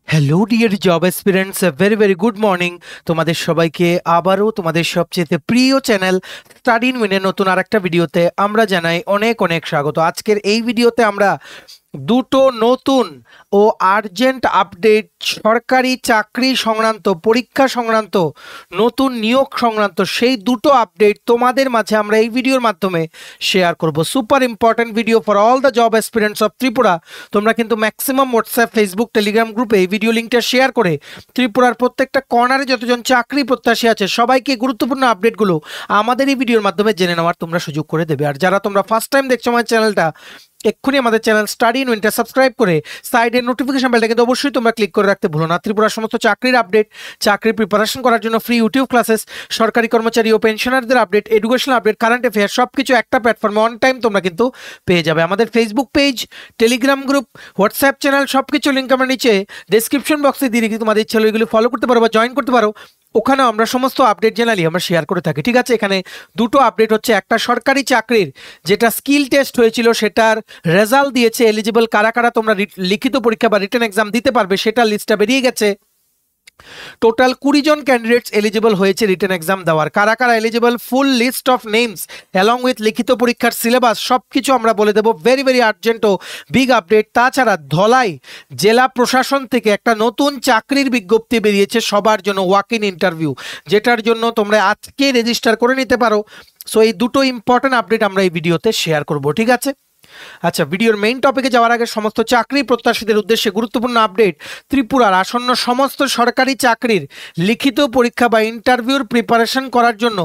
Hello dear job aspirants, very very good morning. তোমাদের সবাইকে আবারও তোমাদের সবচেয়ে প্রিয় চ্যানেল স্টাডি ইন উইনের নতুন আরেকটা ভিডিওতে আমরা জানাই অনেক অনেক স্বাগত। আজকের এই ভিডিওতে আমরা দুটো নতুন ও আর্জেন্ট আপডেট, সরকারি চাকরি সংক্রান্ত, পরীক্ষা সংক্রান্ত, নতুন নিয়োগ সংক্রান্ত সেই দুটো আপডেট তোমাদের মাঝে আমরা এই ভিডিওর মাধ্যমে শেয়ার করব। Super important video for all the job aspirants of Tripura. তোমরা কিন্তু ম্যাক্সিমাম হোয়াটসঅ্যাপ, ফেসবুক, টেলিগ্রাম গ্রুপে এই ভিডিও লিঙ্কটা শেয়ার করে ত্রিপুরার প্রত্যেকটা কর্নারে যতজন চাকরি প্রত্যাশী আছে সবাইকে গুরুত্বপূর্ণ আপডেটগুলো আমাদের এই ভিডিওর মাধ্যমে জেনে নেওয়ার তোমরা সুযোগ করে দেবে। আর যারা তোমরা ফার্স্ট টাইম দেখছো আমার চ্যানেলটা, এক্ষুনি আমাদের চ্যানেল স্টাডি ইন উইনটা সাবস্ক্রাইব করে সাইডের নোটিফিকেশন বেলটা কিন্তু অবশ্যই তোমরা ক্লিক করে রাখতে ভুলো না। ত্রিপুরার সমস্ত চাকরির আপডেট, চাকরির প্রিপারেশন করার জন্য ফ্রি ইউটিউব ক্লাসেস, সরকারি কর্মচারী ও পেনশনারদের update, educational update, current affair সব কিছু একটা প্ল্যাটফর্মে অন টাইম তোমরা কিন্তু পেয়ে যাবে। আমাদের Facebook page, Telegram group, WhatsApp channel সব কিছু লিঙ্ক আমরা নিচে ডেসক্রিপশন বক্সে দিয়ে রেখে তোমাদের ইচ্ছা হলে এগুলো ফলো করতে পারো বা জয়েন করতে পারো। ওখানে আমরা সমস্ত আপডেট জেনারেলি আমরা শেয়ার করে থাকি, ঠিক আছে। এখানে দুটো আপডেট হচ্ছে, একটা সরকারি চাকরির যেটা স্কিল টেস্ট হয়েছিল সেটার রেজাল্ট দিয়েছে, এলিজিবল কারা কারা তোমরা লিখিত পরীক্ষা বা রিটেন এক্সাম দিতে পারবে সেটার লিস্টটা বেরিয়ে গেছে। টোটাল 20 জন ক্যান্ডিডেটস এলিজিবল হয়েছে রিটেন এক্সাম দেওয়ার। কারা কারা eligible, full list of names along with লিখিত পরীক্ষার সিলেবাস সব কিছু আমরা বলে দেবো। ভেরি ভেরি আর্জেন্ট ও বিগ আপডেট। তাছাড়া ধলাই জেলা প্রশাসন থেকে একটা নতুন চাকরির বিজ্ঞপ্তি বেরিয়েছে সবার জন্য, ওয়াক ইন ইন্টারভিউ, যেটার জন্য তোমরা আজকে রেজিস্টার করে নিতে পারো। সো এই দুটো ইম্পর্টেন্ট আপডেট আমরা এই ভিডিওতে শেয়ার করব, ঠিক আছে। আচ্ছা, ভিডিওর মেইন টপিকে যাওয়ার আগে সমস্ত চাকরি প্রত্যাশীদের উদ্দেশ্যে গুরুত্বপূর্ণ আপডেট। ত্রিপুরার আসন্ন সমস্ত সরকারি চাকরির লিখিত পরীক্ষা বা ইন্টারভিউর প্রিপারেশন করার জন্য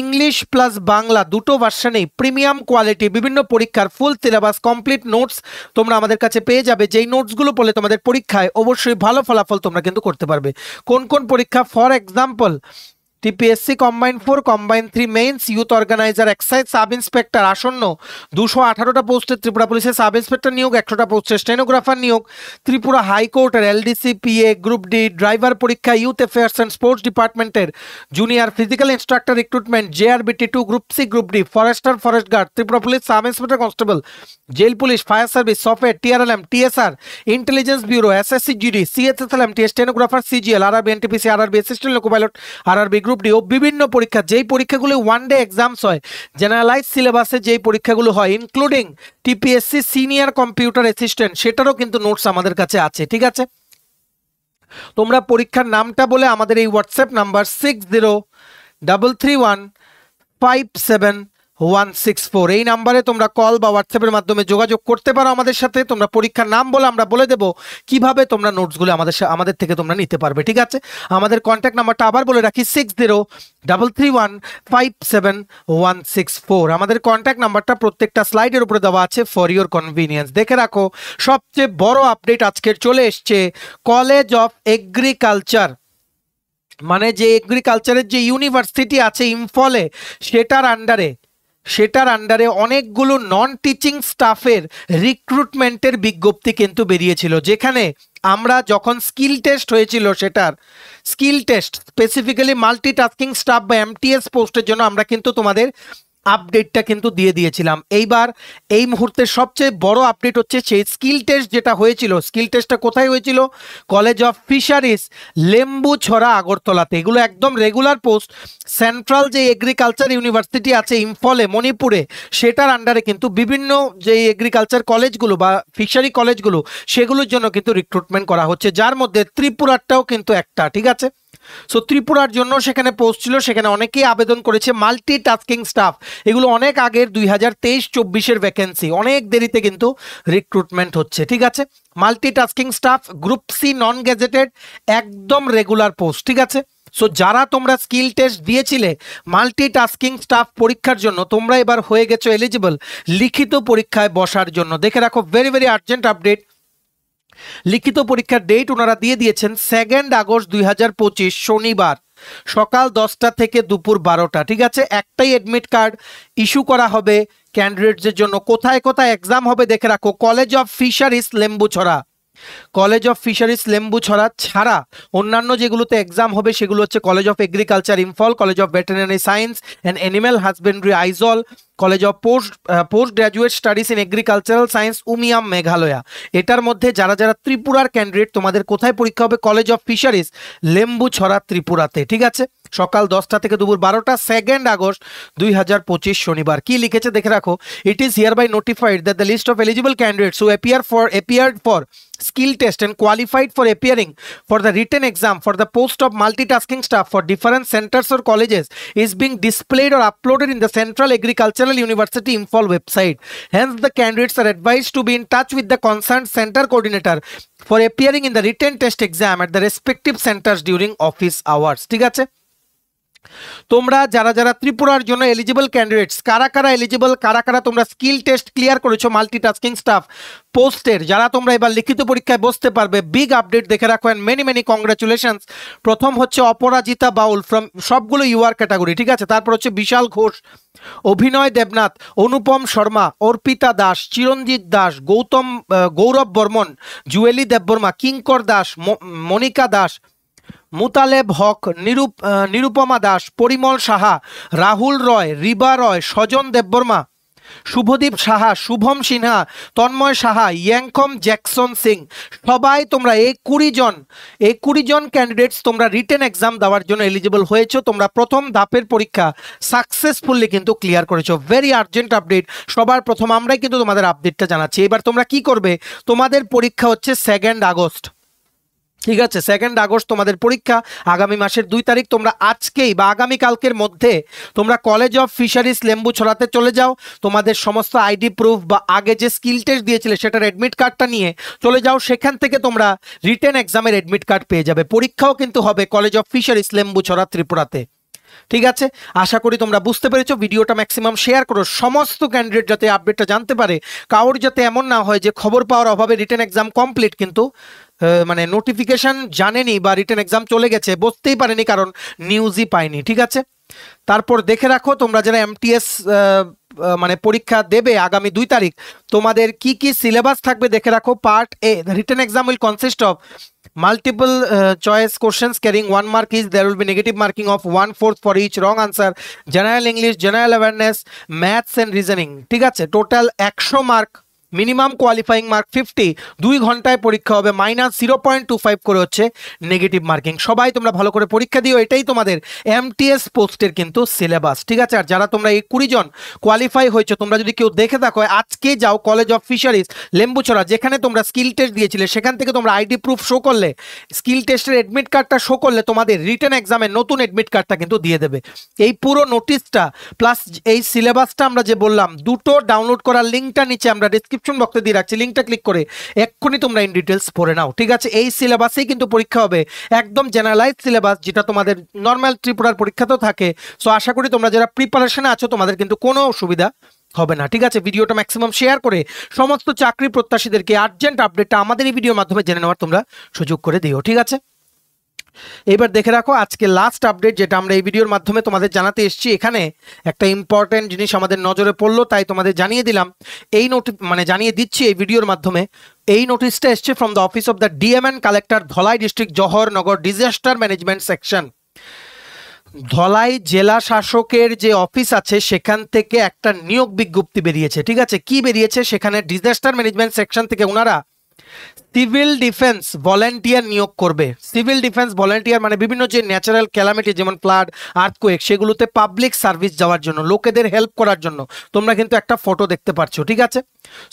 ইংলিশ প্লাস বাংলা দুটো ভার্সনেই প্রিমিয়াম কোয়ালিটি বিভিন্ন পরীক্ষার ফুল সিলেবাস, কমপ্লিট নোটস তোমরা আমাদের কাছে পেয়ে যাবে। যেই নোটসগুলো পড়লে তোমাদের পরীক্ষায় অবশ্যই ভালো ফলাফল তোমরা কিন্তু করতে পারবে। কোন কোন পরীক্ষা? For example, TPSC combine 4, combine 3 mains, youth organiser, excise sub inspector আসন্ন 218টা পোস্টে ত্রিপুরা পুলিশের সাব ইন্সপেক্টর নিয়োগ, 100টা পোস্টে স্টেনোগ্রাফার নিয়োগ, ত্রিপুরা হাইকোর্টের LDC, PA, group D, driver পরীক্ষা, ইউথ অ্যাফেয়ার্স অ্যান্ড স্পোর্টস ডিপার্টমেন্টের junior physical instructor recruitment, JRBT 2, group C, group D, forester, forest guard, Tripura police sub inspector constable, jail police, fire service, software, TRLM, TSR, intelligence bureau, SSC GD, CSSLM, stenographer, CGL, RRB, NTPC, RRB assistant loco pilot, RRB group D ও বিভিন্ন পরীক্ষা, যেই পরীক্ষাগুলো one day exams হয়, generalize সিলেবাসে যেই পরীক্ষাগুলো হয়, including TPSC senior computer assistant, সেটারও কিন্তু নোটস আমাদের কাছে আছে, ঠিক আছে। তোমরা পরীক্ষার নামটা বলে আমাদের এই হোয়াটসঅ্যাপ নাম্বার 6033157164 এই নাম্বারে তোমরা কল বা হোয়াটসঅ্যাপের মাধ্যমে যোগাযোগ করতে পারো আমাদের সাথে। তোমরা পরীক্ষার নাম বলে আমরা বলে দেবো কিভাবে তোমরা নোটসগুলো আমাদের থেকে তোমরা নিতে পারবে, ঠিক আছে। আমাদের কন্ট্যাক্ট নাম্বারটা আবার বলে রাখি, 6033157164। আমাদের কন্ট্যাক্ট নাম্বারটা প্রত্যেকটা স্লাইডের উপরে দেওয়া আছে ফর ইওর কনভিনিয়েন্স। দেখে রাখো, সবচেয়ে বড় আপডেট আজকের চলে এসছে। কলেজ অফ এগ্রিকালচার, মানে যে এগ্রিকালচারের যে ইউনিভার্সিটি আছে ইম্ফলে, সেটার আন্ডারে অনেকগুলো নন টিচিং স্টাফের রিক্রুটমেন্টের বিজ্ঞপ্তি কিন্তু বেরিয়েছিল, যেখানে আমরা যখন স্কিল টেস্ট হয়েছিল সেটার skill test specifically multitasking staff বা এমটিএস পোস্টের জন্য আমরা কিন্তু তোমাদের আপডেটটা কিন্তু দিয়ে দিয়েছিলাম। এইবার এই মুহূর্তে সবচেয়ে বড় আপডেট হচ্ছে সেই স্কিল টেস্ট যেটা হয়েছিল। স্কিল টেস্টটা কোথায় হয়েছিল? কলেজ অফ ফিশারিজ, লেম্বুছড়া, আগরতলাতে। এগুলো একদম রেগুলার পোস্ট। সেন্ট্রাল যে এগ্রিকালচার ইউনিভার্সিটি আছে ইম্ফলে, মণিপুরে, সেটার আন্ডারে কিন্তু বিভিন্ন যে এগ্রিকালচার কলেজগুলো বা ফিশারি কলেজগুলো সেগুলোর জন্য কিন্তু রিক্রুটমেন্ট করা হচ্ছে, যার মধ্যে ত্রিপুরারটাও কিন্তু একটা, ঠিক আছে। সো ত্রিপুরার জন্য সেখানে পোস্ট ছিল, সেখানে অনেকেই আবেদন করেছে। মাল্টিটাস্কিং স্টাফ, এগুলো অনেক আগের 2023-24-এর ভ্যাকেন্সি, অনেক দেরিতে কিন্তু রিক্রুটমেন্ট হচ্ছে, ঠিক আছে। Multitasking staff, group C, non gazetted, একদম রেগুলার পোস্ট, ঠিক আছে। সো যারা তোমরা স্কিল টেস্ট দিয়েছিলে মাল্টিটাস্কিং স্টাফ পরীক্ষার জন্য, তোমরা এবার হয়ে গেছো এলিজিবল লিখিত পরীক্ষায় বসার জন্য। দেখে রাখো, ভেরি ভেরি আর্জেন্ট আপডেট। লিখিত পরীক্ষার ডেট ওনারা দিয়ে দিয়েছেন 2 আগস্ট 2025 শনিবার, সকাল 10টা থেকে দুপুর 12টা, ঠিক আছে। একটাই অ্যাডমিট কার্ড ইস্যু করা হবে ক্যান্ডিডেটসদের জন্য। কোথায় কোথায় এক্সাম হবে দেখে রাখো, college of fisheries Lembucherra, college of fisheries Lembucherra ছাড়া অন্যান্য যেগুলোতে এক্সাম হবে সেগুলো হচ্ছে college of agriculture Imphal, college of veterinary science and animal husbandry Aizawl, college of post graduate studies in agricultural science Umiam Meghalaya. এটার মধ্যে যারা যারা ত্রিপুরার ক্যান্ডিডেট তোমাদের কোথায় পরীক্ষা হবে? কলেজ অফ ফিশারিজ লেম্বুছড়া ত্রিপুরাতে। ঠিক আছে, সকাল 10টা থেকে দুপুর 12টা, 2 আগস্ট 2025 শনিবার। কি লিখেছে দেখে রাখো, it is here by notified that the list of eligible candidates who appeared for skill test and qualified for appearing for the written exam for the post of multitasking staff for different centers or colleges is being displayed or uploaded in the Central Agricultural University Imphal website. Hence the candidates are advised to be in touch with the concerned center coordinator for appearing in the written test exam at the respective centers during office hours. ঠিক আছে, তোমরা যারা যারা ত্রিপুরার জন্য eligible candidates, কারা কারা eligible, কারা কারা তোমরা স্কিল টেস্ট ক্লিয়ার করেছো মাল্টিটাস্কিং স্টাফ পোস্টের, যারা তোমরা এবার লিখিত পরীক্ষায় বসতে পারবে, বিগ আপডেট দেখে রাখো এন্ড মেনি মেনি কংগ্রাচুলেশনস। প্রথম হচ্ছে অপরাজিতা বাউল ফ্রম সবগুলো ইউআর ক্যাটাগরি। ঠিক আছে, তারপর হচ্ছে বিশাল ঘোষ, অভিনয় দেবনাথ, অনুপম শর্মা, অর্পিতা দাস, চিরঞ্জিত দাস, গৌরব বর্মন, জুয়েলি দেববর্মা, কিঙ্কর দাস, মনিকা দাস, মুতালেব হক, নিরুপমা দাস, পরিমল সাহা, রাহুল রয়, রিবা রয়, স্বজন দেববর্মা, শুভদীপ সাহা, শুভম সিনহা, তন্ময় সাহা, ইয়াংকম জ্যাকসন সিং। সবাই তোমরা এই 20 জন ক্যান্ডিডেটস তোমরা রিটেন এক্সাম দেওয়ার জন্য এলিজিবল হয়েছো। তোমরা প্রথম ধাপের পরীক্ষা সাকসেসফুলি কিন্তু ক্লিয়ার করেছো। ভেরি আর্জেন্ট আপডেট, সবার প্রথম আমরাই কিন্তু তোমাদের আপডেটটা জানাচ্ছি। এবার তোমরা কি করবে, তোমাদের পরীক্ষা হচ্ছে 2 আগস্ট। ঠিক আছে, 2 আগস্ট তোমাদের পরীক্ষা, আগামী মাসের 2 তারিখ। তোমরা আজকেই বা আগামীকালকের মধ্যে তোমরা কলেজ অফ ফিশারিজ লেম্বুছড়াতে চলে যাও, তোমাদের সমস্ত আইডি প্রুফ বা আগে যে স্কিল টেস্ট দিয়েছিলে সেটার অ্যাডমিট কার্ডটা নিয়ে চলে যাও। সেখান থেকে তোমরা রিটেন এক্সামের অ্যাডমিট কার্ড পেয়ে যাবে। পরীক্ষাও কিন্তু হবে কলেজ অফ ফিশারিজ লেম্বুছড়া ত্রিপুরাতে। ঠিক আছে, আশা করি তোমরা বুঝতে পেরেছো। ভিডিওটা ম্যাক্সিমাম শেয়ার করো, সমস্ত ক্যান্ডিডেট যাতে আপডেটটা জানতে পারে। কারোর যাতে এমন না হয় যে খবর পাওয়ার অভাবে রিটেন এক্সাম কমপ্লিট কিন্তু মানে নোটিফিকেশন জানেনি বা রিটেন এক্সাম চলে গেছে, বসতেই পারেনি কারণ নিউজই পায়নি। ঠিক আছে, তারপর দেখে রাখো তোমরা যারা এমটিএস মানে পরীক্ষা দেবে আগামী 2 তারিখ, তোমাদের কি কি সিলেবাস থাকবে দেখে রাখো। Part A, the written exam will consist of multiple choice questions carrying 1 mark each. There will be negative marking of 1/4 for each wrong answer. General English, general awareness, maths and reasoning. ঠিক আছে, total 100 mark, minimum qualifying mark 50। 2 ঘন্টায় পরীক্ষা হবে, -0.25 করে হচ্ছে negative marking. সবাই তোমরা ভালো করে পরীক্ষা দিও, এটাই তোমাদের এমটিএস পোস্টের কিন্তু সিলেবাস। ঠিক আছে, আর যারা তোমরা এই 20 জন কোয়ালিফাই হয়েছে, তোমরা যদি কেউ দেখে থাকো আজকে যাও কলেজ অফ ফিশারিজ লেম্বুছড়া, যেখানে তোমরা স্কিল টেস্ট দিয়েছিলে সেখান থেকে তোমরা আইডি প্রুফ শো করলে, স্কিল টেস্টের অ্যাডমিট কার্ডটা শো করলে তোমাদের রিটেন এক্সামের নতুন অ্যাডমিট কার্ডটা কিন্তু দিয়ে দেবে। এই পুরো নোটিশটা প্লাস এই সিলেবাসটা আমরা যে বললাম, দুটো ডাউনলোড করার লিঙ্কটা নিচে আমরা ডিসক্রিপশন বক্সে দিয়ে রাখছি, লিঙ্কটা ক্লিক করে এক্ষুনি তোমরা ইন ডিটেলস পড়ে নাও। ঠিক আছে, এই সিলেবাসেই কিন্তু পরীক্ষা হবে, একদম জেনারেলাইজ সিলেবাস, যেটা তোমাদের নর্মাল ত্রিপুরার পরীক্ষাতেও থাকে। সো আশা করি তোমরা যারা প্রিপারেশনে আছো তোমাদের কিন্তু কোনো অসুবিধা হবে না। ঠিক আছে, ভিডিওটা ম্যাক্সিমাম শেয়ার করে সমস্ত চাকরি প্রত্যাশীদেরকে আর্জেন্ট আপডেটটা আমাদের এই ভিডিওর মাধ্যমে জেনে নেওয়ার তোমরা সুযোগ করে দিও। ঠিক আছে, এবার দেখে রাখো আজকে লাস্ট আপডেট যেটা আমরা এই ভিডিওর মাধ্যমে তোমাদের জানাতে এসেছি। এখানে একটা ইম্পর্টেন্ট জিনিস আমাদের নজরে পড়লো, তাই তোমাদের জানিয়ে দিলাম। এই জানিয়ে দিচ্ছি এই ভিডিওর মাধ্যমে। এই নোটিশটা এসছে from the office of the DM and collector, Dhalai district, Jawaharnagar disaster management section. Dhalai জেলা শাসকের যে অফিস আছে সেখান থেকে একটা নিয়োগ বিজ্ঞপ্তি বেরিয়েছে। ঠিক আছে, কি বেরিয়েছে, সেখানে ডিজাস্টার ম্যানেজমেন্ট সেকশন থেকে ওনারা সিভিল ডিফেন্স ভলেন্টিয়ার নিয়োগ করবে। সিভিল ডিফেন্স ভলেন্টিয়ার মানে বিভিন্ন যে ন্যাচারাল ক্যালামিটি যেমন ফ্লাড, আর্থকোয়েক, সেগুলোতে পাবলিক সার্ভিস যাওয়ার জন্য, লোকেদের হেল্প করার জন্য। তোমরা কিন্তু একটা ফটো দেখতে পাচ্ছ। ঠিক আছে,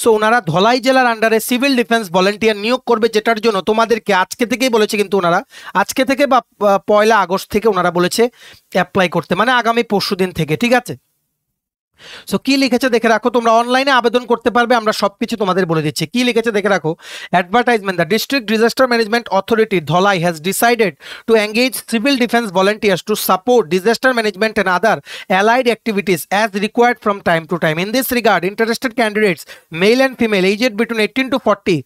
সো ওনারা ধলাই জেলার আন্ডারে সিভিল ডিফেন্স ভলেন্টিয়ার নিয়োগ করবে, যেটার জন্য তোমাদেরকে আজকে থেকেই বলেছে, কিন্তু ওনারা আজকে থেকে বা 1 আগস্ট থেকে ওনারা বলেছে অ্যাপ্লাই করতে, মানে আগামী পরশুদিন থেকে। ঠিক আছে, সো কি লিখেছে দেখে রাখো, তোমরা অনলাইনে আবেদন করতে পারবে, আমরা সবকিছু তোমাদের বলে দিচ্ছি। কি লিখেছে দেখে রাখো, advertisement, the district disaster management authority Dhalai has decided to engage civil defence volunteers to support disaster management and other allied activities as required from time to time. In this regard, interested candidates, male and female, aged between 18 to 40,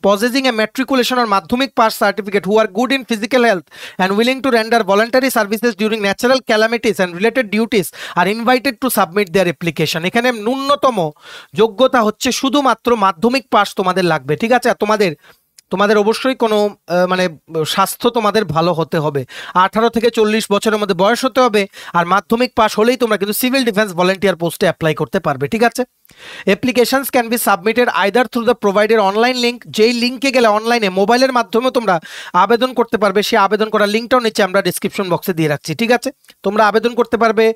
possessing a matriculation or madhyamik pass certificate, who are good in physical health and willing to render voluntary services during natural calamities and related duties, are invited to submit their application. এখানে ন্যূনতম যোগ্যতা হচ্ছে শুধুমাত্র মাধ্যমিক pass তোমাদের লাগবে। ঠিক আছে, আর তোমাদের তোমাদের অবশ্যই কোনো মানে স্বাস্থ্য তোমাদের ভালো হতে হবে, 18 থেকে 40 বছরের মধ্যে বয়স হতে হবে, আর মাধ্যমিক পাস হলেই তোমরা কিন্তু সিভিল ডিফেন্স ভলেন্টিয়ার পোস্টে অ্যাপ্লাই করতে পারবে, ঠিক আছে। Applications can be submitted either through the provided online link, যেই লিঙ্কে গেলে অনলাইনে মোবাইলের মাধ্যমেও তোমরা আবেদন করতে পারবে, সেই আবেদন করার লিঙ্কটাও নিচে আমরা ডিসক্রিপশন বক্সে দিয়ে রাখছি, ঠিক আছে। তোমরা আবেদন করতে পারবে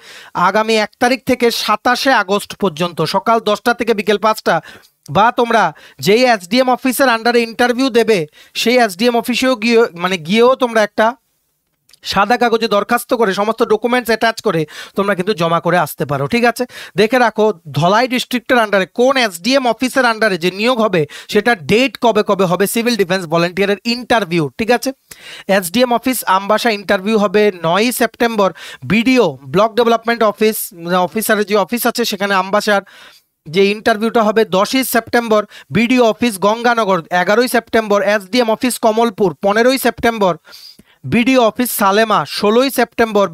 আগামী 1 তারিখ থেকে 27 আগস্ট পর্যন্ত সকাল 10টা থেকে বিকেল 5টা, বা তোমরা যেই এসডিএম অফিসের আন্ডারে ইন্টারভিউ দেবে সেই এসডিএম অফিসেও গিয়েও তোমরা একটা সাদা কাগজে দরখাস্ত করে সমস্ত ডকুমেন্টস অ্যাটাচ করে তোমরা কিন্তু জমা করে আসতে পারো, ঠিক আছে। দেখে রাখো ধলাই ডিস্ট্রিক্টের আন্ডারে কোন এসডিএম অফিসের আন্ডারে যে নিয়োগ হবে সেটা ডেট কবে কবে হবে সিভিল ডিফেন্স ভলেন্টিয়ারের ইন্টারভিউ, ঠিক আছে। এসডিএম অফিস আমবাসা ইন্টারভিউ হবে 9ই সেপ্টেম্বর। বিডিও ব্লক ডেভেলপমেন্ট অফিসারের যে অফিস আছে সেখানে আমবাসার যে ইন্টারভিউটা হবে 10ই সেপ্টেম্বর। বিডিও অফিস গঙ্গানগর 11ই সেপ্টেম্বর। এসডিএম অফিস কমলপুর 15ই সেপ্টেম্বর। বিডিও অফিস সালেমা 16ই সেপ্টেম্বর।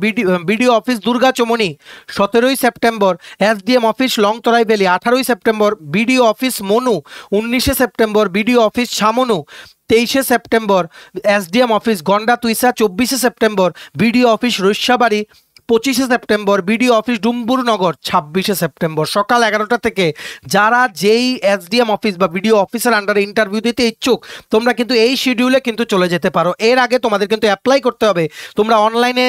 বিডিও অফিস দুর্গাচমনি 17ই September. SDM office Longtarai valley 18ই সেপ্টেম্বর। বিডিও অফিস মনু 19শে সেপ্টেম্বর। বিডিও অফিস ছামনু 23শে September. SDM office Ganda Twisa 24শে সেপ্টেম্বর। বিডিও অফিস রৈস্যাবাড়ি 25শে September. BDO office Dumburnagar 26শে September. সকাল 11টা থেকে যারা যেই এসডিএম অফিস বা বিডিও অফিসের আন্ডারে ইন্টারভিউ দিতে ইচ্ছুক তোমরা কিন্তু এই শিডিউলে কিন্তু চলে যেতে পারো। এর আগে তোমাদের কিন্তু অ্যাপ্লাই করতে হবে। তোমরা অনলাইনে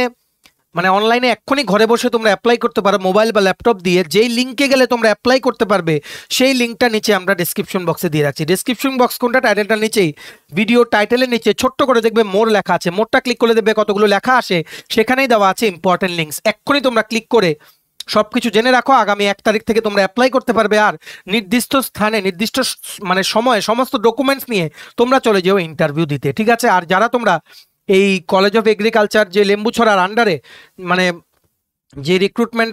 এক্ষুনি ঘরে বসে তোমরা অ্যাপ্লাই করতে পারো মোবাইল বা ল্যাপটপ দিয়ে। যেই লিঙ্কে গেলে তোমরা অ্যাপ্লাই করতে পারবে সেই লিঙ্কটা নিচে আমরা ডিসক্রিপশন বক্সে দিয়ে রাখছি। ডিসক্রিপশন বক্স কোনটা? টাইটেলটার নিচেই, ভিডিও টাইটেলের নিচে ছোট্ট করে দেখবে মোর লেখা আছে। মোরটা ক্লিক করে দেখবে কতগুলো লেখা আসে, সেখানেই দেওয়া আছে ইম্পর্টেন্ট লিঙ্কস। এক্ষুনি তোমরা ক্লিক করে সবকিছু জেনে রাখো। আগামী 1 তারিখ থেকে তোমরা অ্যাপ্লাই করতে পারবে, আর নির্দিষ্ট স্থানে নির্দিষ্ট সময়ে সমস্ত ডকুমেন্টস নিয়ে তোমরা চলে যেও ইন্টারভিউ দিতে, ঠিক আছে। আর যারা তোমরা এই কলেজ অফ এগ্রিকালচার যে লেম্বুছড়ার আন্ডারে যে রিক্রুটমেন্ট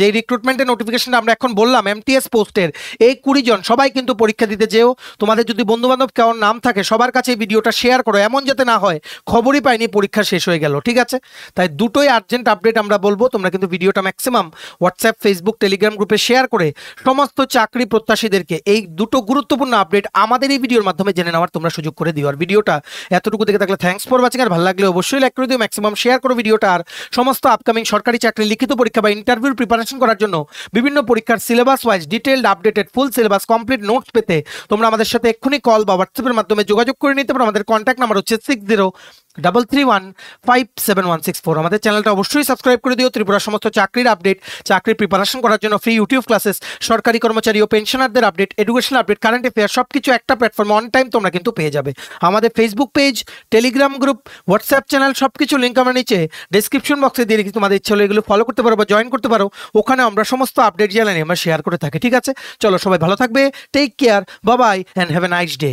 যে রিক্রুটমেন্টের নোটিফিকেশনটা আমরা এখন বললাম এমটিএস পোস্টের, এই 20 জন সবাই কিন্তু পরীক্ষা দিতে যেও। তোমাদের যদি বন্ধুবান্ধব কেমন নাম থাকে সবার কাছে এই ভিডিওটা শেয়ার করো, এমন যাতে না হয় খবরই পাইনি পরীক্ষা শেষ হয়ে গেল, ঠিক আছে। তাই দুটোই আর্জেন্ট আপডেট আমরা বলবো। তোমরা কিন্তু ভিডিওটা ম্যাক্সিমাম হোয়াটসঅ্যাপ, ফেসবুক, টেলিগ্রাম গ্রুপে শেয়ার করে সমস্ত চাকরি প্রত্যাশীদেরকে এই দুটো গুরুত্বপূর্ণ আপডেট আমাদের এই ভিডিওর মাধ্যমে জেনে নেওয়ার তোমরা সুযোগ করে দিও। আর ভিডিওটা এতটুকু দেখে থাকলে থ্যাঙ্কস ফর ওয়াচিং। আর ভালো লাগলে অবশ্যই লাইক করে দিও, ম্যাক্সিমাম শেয়ার করো ভিডিওটা। আর সমস্ত আপকামিং সরকারি চাকরি লিখিত পরীক্ষা বা ইন্টারভিউর প্রিপারেশন করার জন্য বিভিন্ন পরীক্ষার syllabus wise detailed updated full syllabus complete notes পেতে তোমরা আমাদের সাথে এক্ষুনি কল বা হোয়াটসঅ্যাপের মাধ্যমে যোগাযোগ করে নিতে পারো। আমাদের কন্ট্যাক্ট নাম্বার হচ্ছে 6033157164। আমাদের চ্যানেলটা অবশ্যই সাবস্ক্রাইব করে দিও। ত্রিপুরার সমস্ত চাকরির আপডেট, চাকরির প্রিপারেশন করার জন্য ফ্রি ইউটিউব ক্লাসেস, সরকারি কর্মচারী ও পেনশনারদের update, educational update, current affair সবকিছু একটা প্ল্যাটফর্মে অন টাইম তোমরা কিন্তু পেয়ে যাবে। আমাদের Facebook page, Telegram group, WhatsApp channel সবকিছু লিঙ্ক আমরা নিচে ডিসক্রিপশন বক্সে দিয়ে রেখেছি। তোমাদের ইচ্ছে হলে এগুলো ফলো করতে পারো বা জয়েন করতে পারো। ওখানে আমরা সমস্ত আপডেট জানাই আমরা শেয়ার করে থাকি, ঠিক আছে। চলো সবাই ভালো থাকবে, take care, bye bye and have a nice day.